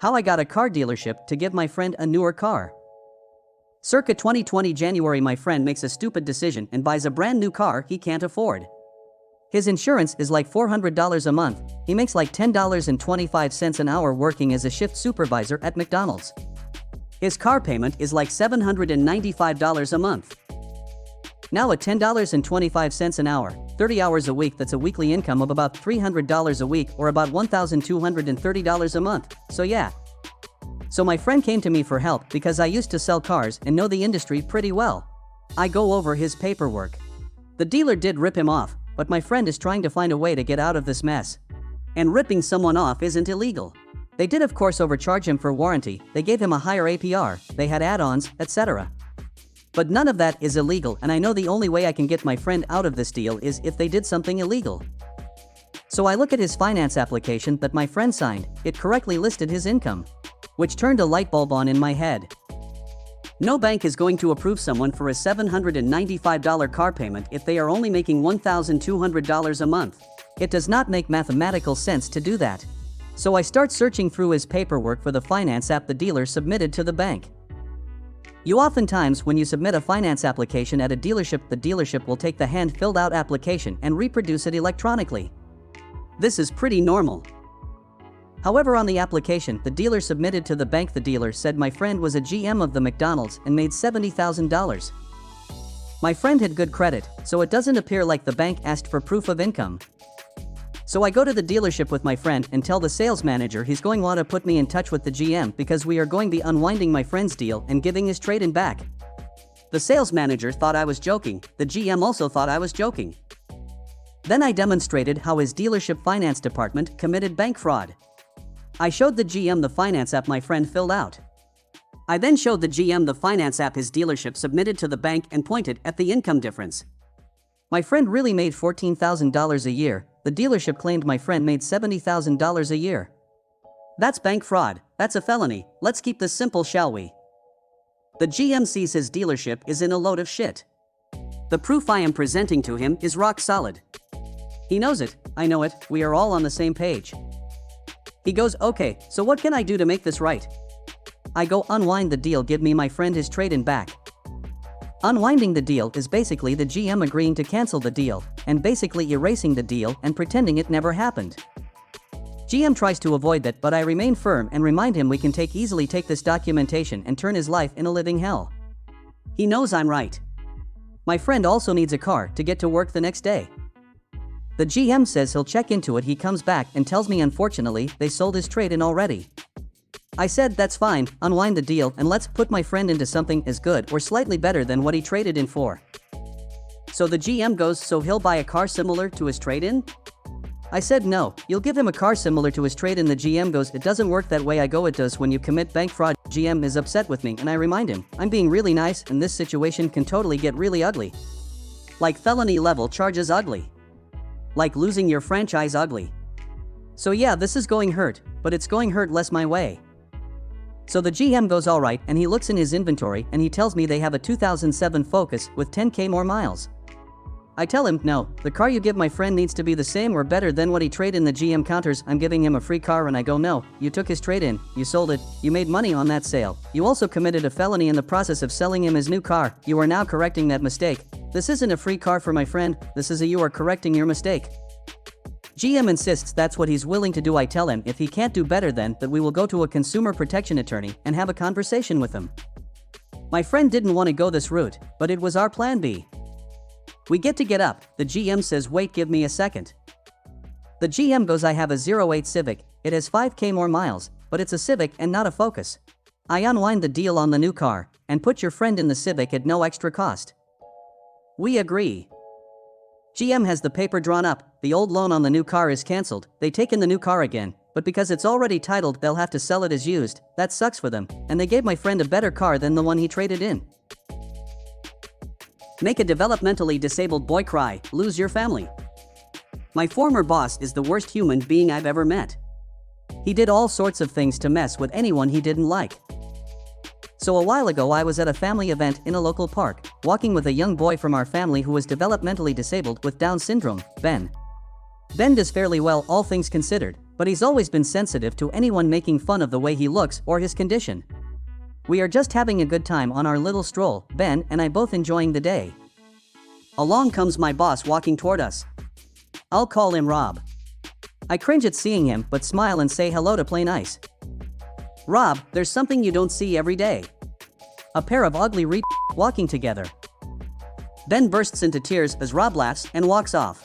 How I got a car dealership to give my friend a newer car. Circa 2020 January, my friend makes a stupid decision and buys a brand new car he can't afford. His insurance is like $400 a month, he makes like $10.25 an hour working as a shift supervisor at McDonald's. His car payment is like $795 a month. Now at $10.25 an hour, 30 hours a week, that's a weekly income of about $300 a week or about $1,230 a month, so yeah. So my friend came to me for help because I used to sell cars and know the industry pretty well. I go over his paperwork. The dealer did rip him off, but my friend is trying to find a way to get out of this mess. And ripping someone off isn't illegal. They did of course overcharge him for warranty, they gave him a higher APR, they had add-ons, etc. But none of that is illegal, and I know the only way I can get my friend out of this deal is if they did something illegal. So I look at his finance application that my friend signed, it correctly listed his income. Which turned a light bulb on in my head. No bank is going to approve someone for a $795 car payment if they are only making $1,200 a month. It does not make mathematical sense to do that. So I start searching through his paperwork for the finance app the dealer submitted to the bank. You oftentimes, when you submit a finance application at a dealership, the dealership will take the hand-filled out application and reproduce it electronically. This is pretty normal. However, on the application the dealer submitted to the bank, the dealer said my friend was a GM of the McDonald's and made $70,000. My friend had good credit, so it doesn't appear like the bank asked for proof of income. So I go to the dealership with my friend and tell the sales manager he's going to want to put me in touch with the GM because we are going to be unwinding my friend's deal and giving his trade-in back. The sales manager thought I was joking, the GM also thought I was joking. Then I demonstrated how his dealership finance department committed bank fraud. I showed the GM the finance app my friend filled out. I then showed the GM the finance app his dealership submitted to the bank and pointed at the income difference. My friend really made $14,000 a year, the dealership claimed my friend made $70,000 a year. That's bank fraud, that's a felony, let's keep this simple, shall we? The GM sees his dealership is in a load of shit. The proof I am presenting to him is rock solid. He knows it, I know it, we are all on the same page. He goes, okay, so what can I do to make this right? I go, unwind the deal, give me my friend his trade-in back. Unwinding the deal is basically the GM agreeing to cancel the deal, and basically erasing the deal and pretending it never happened. GM tries to avoid that, but I remain firm and remind him we can easily take this documentation and turn his life in a living hell. He knows I'm right. My friend also needs a car to get to work the next day. The GM says he'll check into it. He comes back and tells me unfortunately they sold his trade-in already. I said that's fine, unwind the deal and let's put my friend into something as good or slightly better than what he traded in for. So the GM goes, so he'll buy a car similar to his trade-in? I said no, you'll give him a car similar to his trade-in. The GM goes, it doesn't work that way. I go, it does when you commit bank fraud. GM is upset with me and I remind him, I'm being really nice and this situation can totally get really ugly. Like felony level charges ugly. Like losing your franchise ugly. So yeah, this is going hurt, but it's going hurt less my way. So the GM goes alright and he looks in his inventory and he tells me they have a 2007 Focus with 10k more miles. I tell him, no, the car you give my friend needs to be the same or better than what he traded in. The GM counters, I'm giving him a free car, and I go, no, you took his trade-in, you sold it, you made money on that sale, you also committed a felony in the process of selling him his new car, you are now correcting that mistake. This isn't a free car for my friend, this is you are correcting your mistake. GM insists that's what he's willing to do. I tell him if he can't do better then that we will go to a consumer protection attorney and have a conversation with him. My friend didn't want to go this route, but it was our plan B. We get up, the GM says wait, give me a second. The GM goes, I have a 08 Civic, it has 5k more miles, but it's a Civic and not a Focus. I unwind the deal on the new car, and put your friend in the Civic at no extra cost. We agree. GM has the paper drawn up, the old loan on the new car is cancelled, they take in the new car again, but because it's already titled they'll have to sell it as used, that sucks for them, and they gave my friend a better car than the one he traded in. Make a developmentally disabled boy cry, lose your family. My former boss is the worst human being I've ever met. He did all sorts of things to mess with anyone he didn't like. So a while ago I was at a family event in a local park, walking with a young boy from our family who was developmentally disabled with Down syndrome, Ben. Ben does fairly well all things considered, But he's always been sensitive to anyone making fun of the way he looks or his condition. We are just having a good time on our little stroll, Ben and I both enjoying the day. Along comes my boss walking toward us. I'll call him Rob. I cringe at seeing him but smile and say hello to play nice. Rob, there's something you don't see every day. A pair of ugly walking together. Ben bursts into tears as Rob laughs and walks off.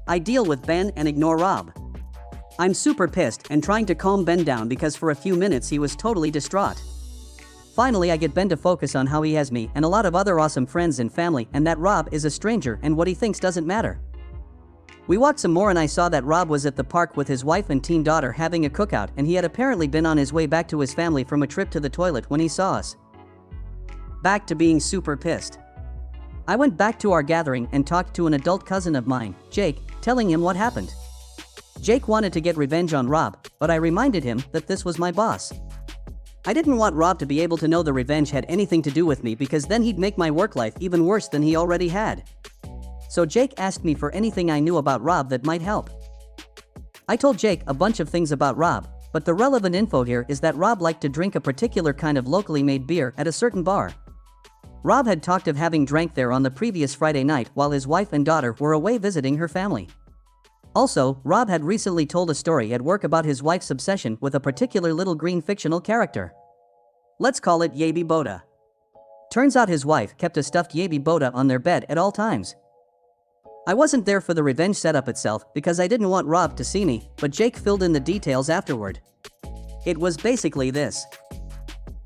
I deal with Ben and ignore Rob. I'm super pissed and trying to calm Ben down because for a few minutes he was totally distraught. Finally I get Ben to focus on how he has me and a lot of other awesome friends and family and that Rob is a stranger and what he thinks doesn't matter. We walked some more and I saw that Rob was at the park with his wife and teen daughter having a cookout and he had apparently been on his way back to his family from a trip to the toilet when he saw us. Back to being super pissed. I went back to our gathering and talked to an adult cousin of mine, Jake, telling him what happened. Jake wanted to get revenge on Rob, but I reminded him that this was my boss. I didn't want Rob to be able to know the revenge had anything to do with me because then he'd make my work life even worse than he already had. So Jake asked me for anything I knew about Rob that might help. I told Jake a bunch of things about Rob, but the relevant info here is that Rob liked to drink a particular kind of locally made beer at a certain bar. Rob had talked of having drank there on the previous Friday night while his wife and daughter were away visiting her family. Also, Rob had recently told a story at work about his wife's obsession with a particular little green fictional character. Let's call it Yaby Boda. Turns out his wife kept a stuffed Yaby Boda on their bed at all times. I wasn't there for the revenge setup itself because I didn't want Rob to see me, but Jake filled in the details afterward. It was basically this.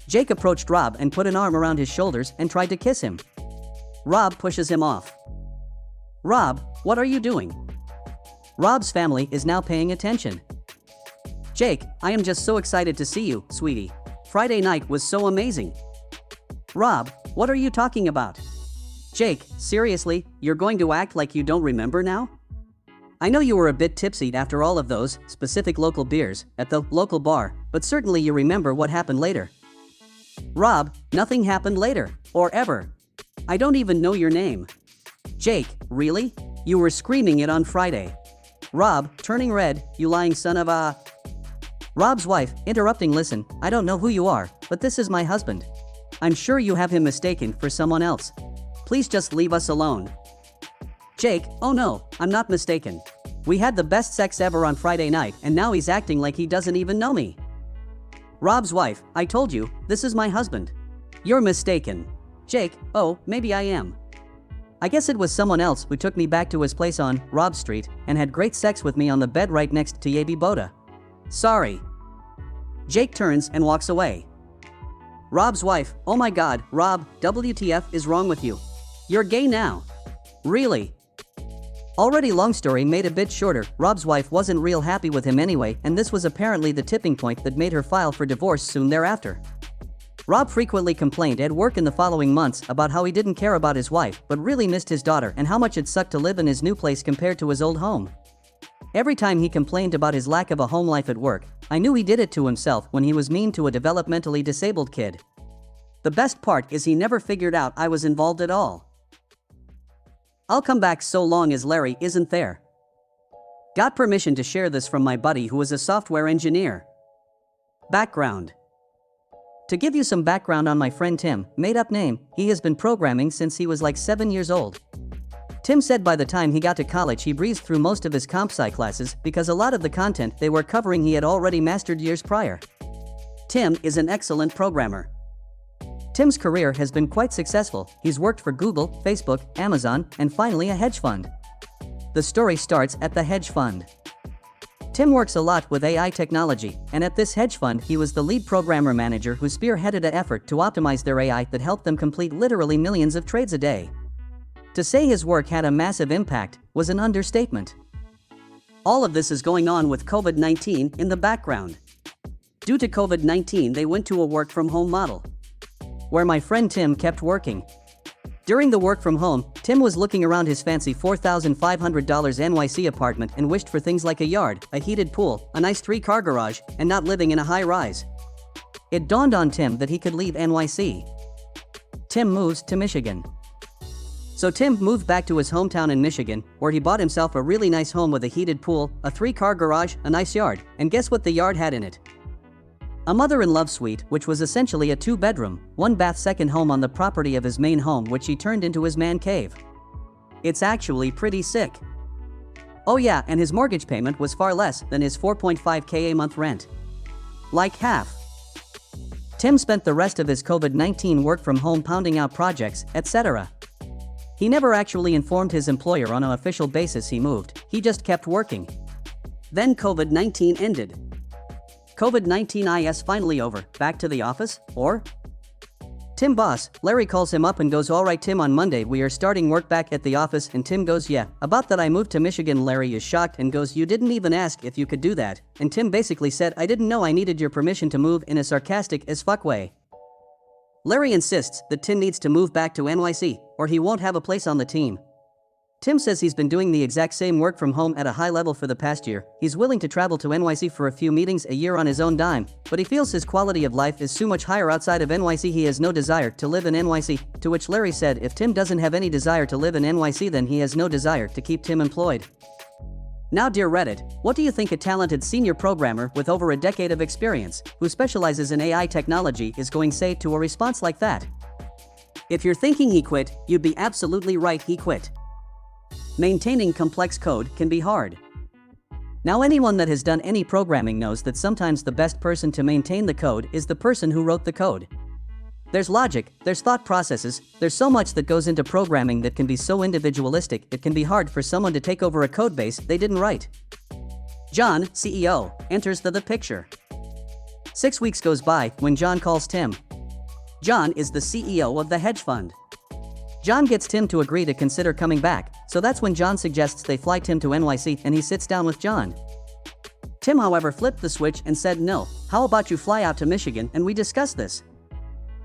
Jake approached Rob and put an arm around his shoulders and tried to kiss him. Rob pushes him off. Rob, what are you doing? Rob's family is now paying attention. Jake, I am just so excited to see you, sweetie. Friday night was so amazing. Rob, what are you talking about? Jake, seriously, you're going to act like you don't remember now? I know you were a bit tipsy after all of those specific local beers at the local bar, but certainly you remember what happened later. Rob, nothing happened later, or ever. I don't even know your name. Jake, really? You were screaming it on Friday. Rob, turning red, you lying son of a... Rob's wife, interrupting, listen, I don't know who you are, but this is my husband. I'm sure you have him mistaken for someone else. Please just leave us alone. Jake, oh no, I'm not mistaken. We had the best sex ever on Friday night and now he's acting like he doesn't even know me. Rob's wife, I told you, this is my husband. You're mistaken. Jake, oh, maybe I am. I guess it was someone else who took me back to his place on Robb Street and had great sex with me on the bed right next to Yaby Boda. Sorry. Jake turns and walks away. Rob's wife, oh my god, Rob, WTF is wrong with you? You're gay now. Really? Already long story made a bit shorter, Rob's wife wasn't real happy with him anyway and this was apparently the tipping point that made her file for divorce soon thereafter. Rob frequently complained at work in the following months about how he didn't care about his wife but really missed his daughter and how much it sucked to live in his new place compared to his old home. Every time he complained about his lack of a home life at work, I knew he did it to himself when he was mean to a developmentally disabled kid. The best part is he never figured out I was involved at all. I'll come back so long as Larry isn't there. Got permission to share this from my buddy who is a software engineer. Background. To give you some background on my friend Tim, made up name, he has been programming since he was like 7 years old. Tim said by the time he got to college he breezed through most of his comp sci classes because a lot of the content they were covering he had already mastered years prior. Tim is an excellent programmer. Tim's career has been quite successful. He's worked for Google, Facebook, Amazon, and finally a hedge fund. The story starts at the hedge fund. Tim works a lot with AI technology, and at this hedge fund he was the lead programmer manager who spearheaded an effort to optimize their AI that helped them complete literally millions of trades a day. To say his work had a massive impact was an understatement. All of this is going on with COVID-19 in the background. Due to COVID-19 they went to a work-from-home model, where my friend Tim kept working. During the work from home, Tim was looking around his fancy $4,500 NYC apartment and wished for things like a yard, a heated pool, a nice 3-car garage, and not living in a high-rise. It dawned on Tim that he could leave NYC. Tim moves to Michigan. So Tim moved back to his hometown in Michigan, where he bought himself a really nice home with a heated pool, a 3-car garage, a nice yard, and guess what the yard had in it? A mother-in-love suite, which was essentially a 2-bedroom, 1-bath second home on the property of his main home, which he turned into his man cave. It's actually pretty sick. Oh yeah, and his mortgage payment was far less than his $4.5K a month rent. Like half. Tim spent the rest of his COVID-19 work from home pounding out projects, etc. He never actually informed his employer on an official basis he moved, he just kept working. Then COVID-19 ended. COVID-19 is finally over, back to the office, or? Tim boss, Larry calls him up and goes, alright Tim, on Monday we are starting work back at the office, and Tim goes, yeah, about that I moved to Michigan. Larry is shocked and goes, you didn't even ask if you could do that, and Tim basically said, I didn't know I needed your permission to move, in a sarcastic as fuck way. Larry insists that Tim needs to move back to NYC, or he won't have a place on the team. Tim says he's been doing the exact same work from home at a high level for the past year. He's willing to travel to NYC for a few meetings a year on his own dime, but he feels his quality of life is so much higher outside of NYC he has no desire to live in NYC, to which Larry said if Tim doesn't have any desire to live in NYC then he has no desire to keep Tim employed. Now dear Reddit, what do you think a talented senior programmer with over a decade of experience, who specializes in AI technology, is going to say to a response like that? If you're thinking he quit, you'd be absolutely right, he quit. Maintaining complex code can be hard. Now anyone that has done any programming knows that sometimes the best person to maintain the code is the person who wrote the code. There's logic, there's thought processes, there's so much that goes into programming that can be so individualistic it can be hard for someone to take over a codebase they didn't write. John, CEO, enters the picture. 6 weeks goes by when John calls Tim. John is the CEO of the hedge fund. John gets Tim to agree to consider coming back, so that's when John suggests they fly Tim to NYC and he sits down with John. Tim however flipped the switch and said no, how about you fly out to Michigan and we discuss this.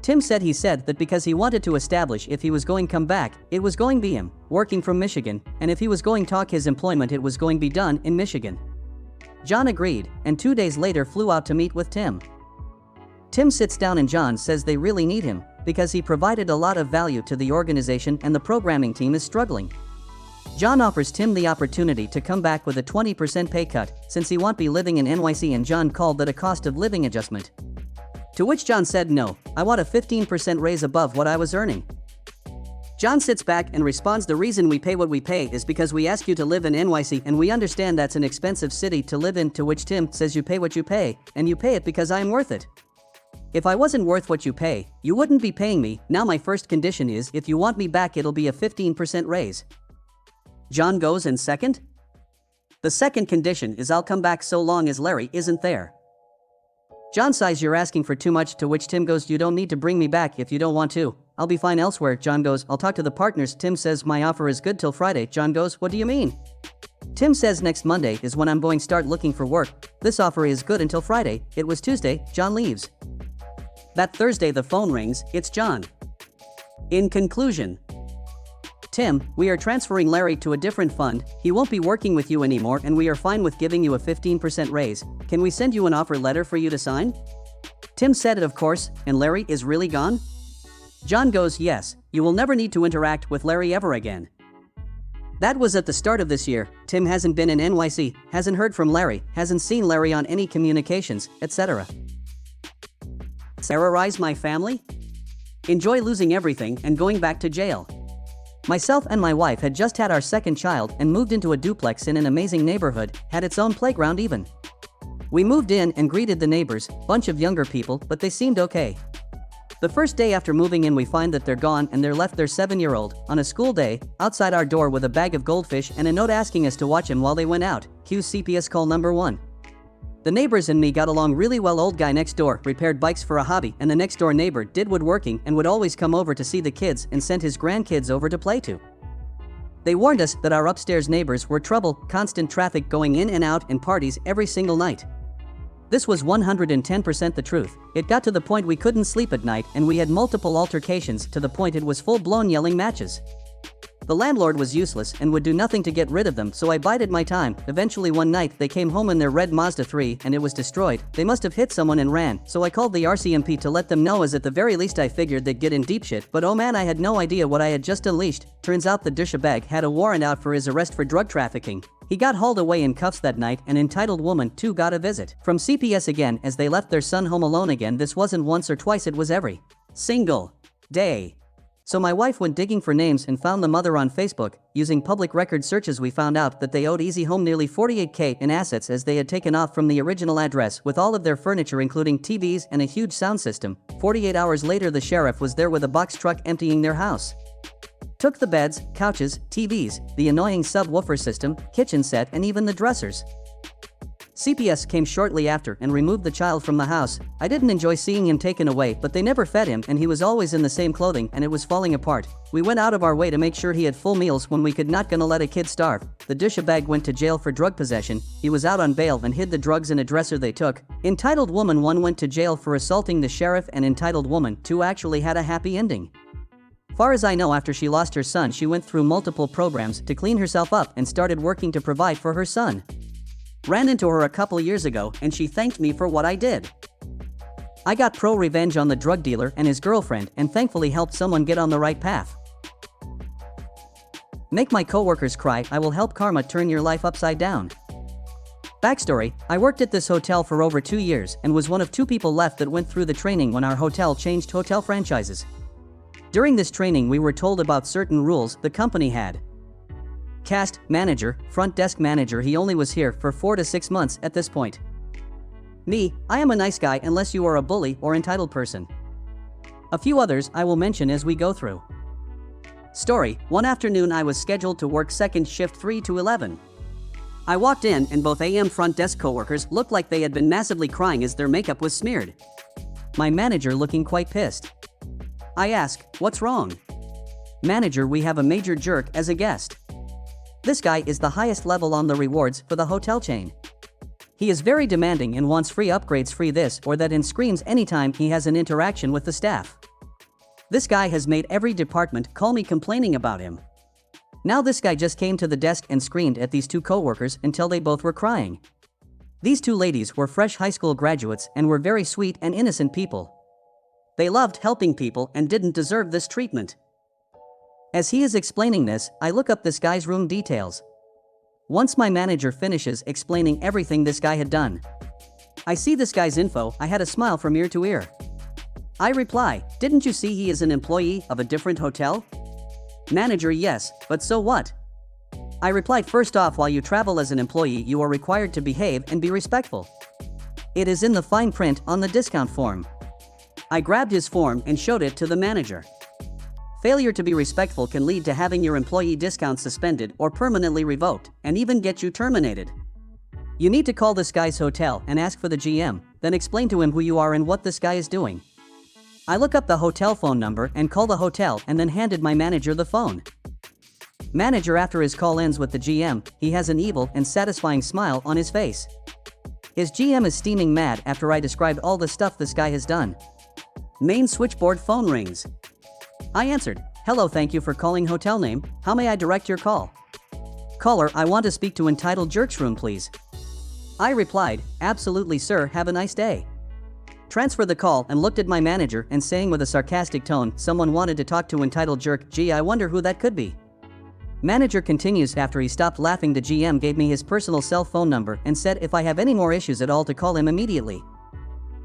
Tim said he said that because he wanted to establish if he was going to come back, it was going to be him, working from Michigan, and if he was going to talk his employment it was going to be done in Michigan. John agreed, and 2 days later flew out to meet with Tim. Tim sits down and John says they really need him, because he provided a lot of value to the organization and the programming team is struggling. John offers Tim the opportunity to come back with a 20% pay cut, since he won't be living in NYC, and John called that a cost of living adjustment. To which John said no, I want a 15% raise above what I was earning. John sits back and responds, the reason we pay what we pay is because we ask you to live in NYC and we understand that's an expensive city to live in, to which Tim says you pay what you pay, and you pay it because I'm worth it. If I wasn't worth what you pay, you wouldn't be paying me. Now my first condition is if you want me back it'll be a 15% raise. John goes, and second? The second condition is I'll come back so long as Larry isn't there. John sighs, you're asking for too much, to which Tim goes, you don't need to bring me back if you don't want to. I'll be fine elsewhere. John goes, I'll talk to the partners. Tim says my offer is good till Friday. John goes, what do you mean? Tim says next Monday is when I'm going to start looking for work. This offer is good until Friday. It was Tuesday. John leaves. That Thursday the phone rings, it's John. In conclusion, Tim, we are transferring Larry to a different fund, he won't be working with you anymore, and we are fine with giving you a 15% raise. Can we send you an offer letter for you to sign? Tim said it, of course, and Larry is really gone? John goes, yes, you will never need to interact with Larry ever again. That was at the start of this year. Tim hasn't been in NYC, hasn't heard from Larry, hasn't seen Larry on any communications, etc. Terrorize my family? Enjoy losing everything and going back to jail. Myself and my wife had just had our second child and moved into a duplex in an amazing neighborhood, had its own playground even. We moved in and greeted the neighbors, bunch of younger people, but they seemed okay. The first day after moving in we find that they're gone and they're left their 7-year-old, on a school day, outside our door with a bag of goldfish and a note asking us to watch him while they went out. Cue CPS call number 1. The neighbors and me got along really well. Old guy next door repaired bikes for a hobby, and the next door neighbor did woodworking and would always come over to see the kids and sent his grandkids over to play to. They warned us that our upstairs neighbors were trouble, constant traffic going in and out, and parties every single night. This was 110% the truth. It got to the point we couldn't sleep at night and we had multiple altercations, to the point it was full-blown yelling matches. The landlord was useless and would do nothing to get rid of them, so I bided my time. Eventually one night they came home in their red Mazda 3 and it was destroyed. They must have hit someone and ran, so I called the RCMP to let them know, as at the very least I figured they'd get in deep shit, but oh man, I had no idea what I had just unleashed. Turns out the douchebag had a warrant out for his arrest for drug trafficking. He got hauled away in cuffs that night. An entitled woman too got a visit from CPS again as they left their son home alone again. This wasn't once or twice, it was every single day. So my wife went digging for names and found the mother on Facebook. Using public record searches we found out that they owed Easy Home nearly $48K in assets, as they had taken off from the original address with all of their furniture including TVs and a huge sound system. 48 hours later the sheriff was there with a box truck emptying their house. Took the beds, couches, TVs, the annoying subwoofer system, kitchen set and even the dressers. CPS came shortly after and removed the child from the house. I didn't enjoy seeing him taken away, but they never fed him and he was always in the same clothing and it was falling apart. We went out of our way to make sure he had full meals when we could not gonna let a kid starve. The douchebag went to jail for drug possession. He was out on bail and hid the drugs in a dresser they took. Entitled woman 1 went to jail for assaulting the sheriff, and entitled woman 2 actually had a happy ending. Far as I know, after she lost her son she went through multiple programs to clean herself up and started working to provide for her son. Ran into her a couple years ago and she thanked me for what I did. I got pro-revenge on the drug dealer and his girlfriend and thankfully helped someone get on the right path. Make my coworkers cry, I will help karma turn your life upside down. Backstory: I worked at this hotel for over 2 years and was one of 2 people left that went through the training when our hotel changed hotel franchises. During this training we were told about certain rules the company had. Cast, manager, front desk manager. He only was here for 4 to 6 months at this point. Me, I am a nice guy unless you are a bully or entitled person. A few others I will mention as we go through. Story: one afternoon I was scheduled to work second shift 3 to 11. I walked in and both AM front desk coworkers looked like they had been massively crying as their makeup was smeared. My manager looking quite pissed. I ask, what's wrong? Manager: we have a major jerk as a guest. This guy is the highest level on the rewards for the hotel chain. He is very demanding and wants free upgrades, free this or that, and screams anytime he has an interaction with the staff. This guy has made every department call me complaining about him. Now this guy just came to the desk and screamed at these 2 coworkers until they both were crying. These 2 ladies were fresh high school graduates and were very sweet and innocent people. They loved helping people and didn't deserve this treatment. As he is explaining this, I look up this guy's room details. Once my manager finishes explaining everything this guy had done, I see this guy's info. I had a smile from ear to ear. I reply, didn't you see he is an employee of a different hotel? Manager: yes, but so what? I replied, first off, while you travel as an employee you are required to behave and be respectful. It is in the fine print on the discount form. I grabbed his form and showed it to the manager. Failure to be respectful can lead to having your employee discount suspended or permanently revoked, and even get you terminated. You need to call this guy's hotel and ask for the GM, then explain to him who you are and what this guy is doing. I look up the hotel phone number and call the hotel and then handed my manager the phone. Manager: after his call ends with the GM, he has an evil and satisfying smile on his face. His GM is steaming mad after I described all the stuff this guy has done. Main switchboard phone rings. I answered, hello, thank you for calling hotel name, how may I direct your call? Caller: I want to speak to entitled jerk's room please. I replied, absolutely sir, have a nice day. Transfer the call and looked at my manager and saying with a sarcastic tone, someone wanted to talk to entitled jerk, gee, I wonder who that could be. Manager continues, after he stopped laughing the GM gave me his personal cell phone number and said if I have any more issues at all to call him immediately.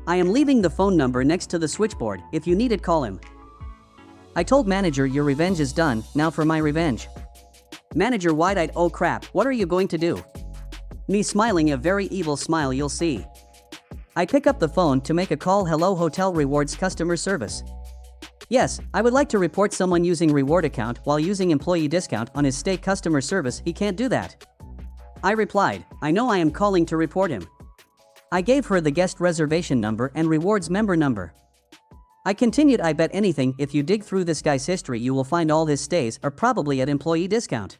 I am leaving the phone number next to the switchboard, if you need it call him. I told manager, your revenge is done, now for my revenge. Manager wide-eyed, oh crap, what are you going to do? Me smiling a very evil smile, you'll see. I pick up the phone to make a call. Hello, Hotel Rewards customer service. Yes, I would like to report someone using reward account while using employee discount on his stay. Customer service: he can't do that. I replied, I know, I am calling to report him. I gave her the guest reservation number and rewards member number. I continued, I bet anything if you dig through this guy's history you will find all his stays are probably at employee discount.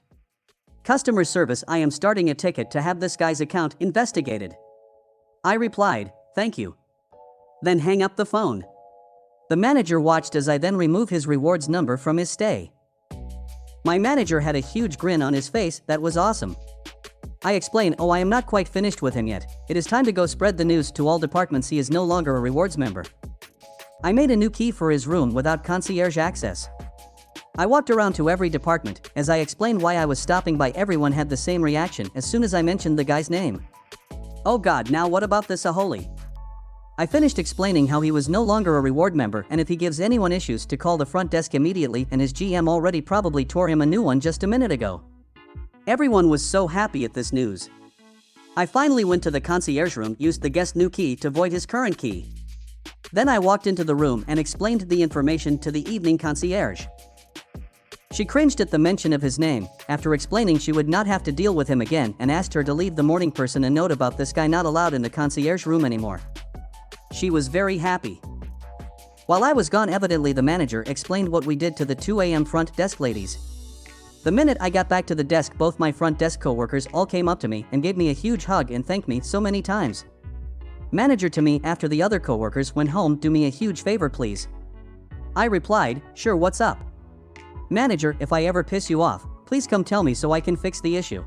Customer service: I am starting a ticket to have this guy's account investigated. I replied, thank you. Then hang up the phone. The manager watched as I then remove his rewards number from his stay. My manager had a huge grin on his face that was awesome. I explain, oh, I am not quite finished with him yet. It is time to go spread the news to all departments he is no longer a rewards member. I made a new key for his room without concierge access. I walked around to every department. As I explained why I was stopping by, everyone had the same reaction as soon as I mentioned the guy's name. Oh god, now what about this Aholi? I finished explaining how he was no longer a reward member, and if he gives anyone issues to call the front desk immediately, and his GM already probably tore him a new one just a minute ago. Everyone was so happy at this news. I finally went to the concierge room, used the guest new key to void his current key. Then I walked into the room and explained the information to the evening concierge. She cringed at the mention of his name, after explaining she would not have to deal with him again, and asked her to leave the morning person a note about this guy not allowed in the concierge room anymore. She was very happy. While I was gone, evidently the manager explained what we did to the 2 a.m. front desk ladies. The minute I got back to the desk, both my front desk coworkers all came up to me and gave me a huge hug and thanked me so many times. Manager to me after the other coworkers went home, do me a huge favor please. I replied, sure, what's up? Manager, if I ever piss you off, please come tell me so I can fix the issue.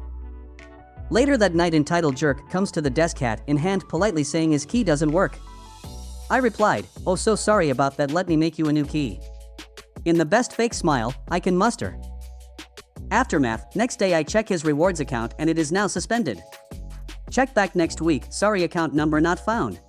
Later that night, entitled jerk comes to the desk, hat in hand, politely saying his key doesn't work. I replied, oh so sorry about that, let me make you a new key. In the best fake smile I can muster. Aftermath, next day I check his rewards account and it is now suspended. Check back next week, sorry, account number not found.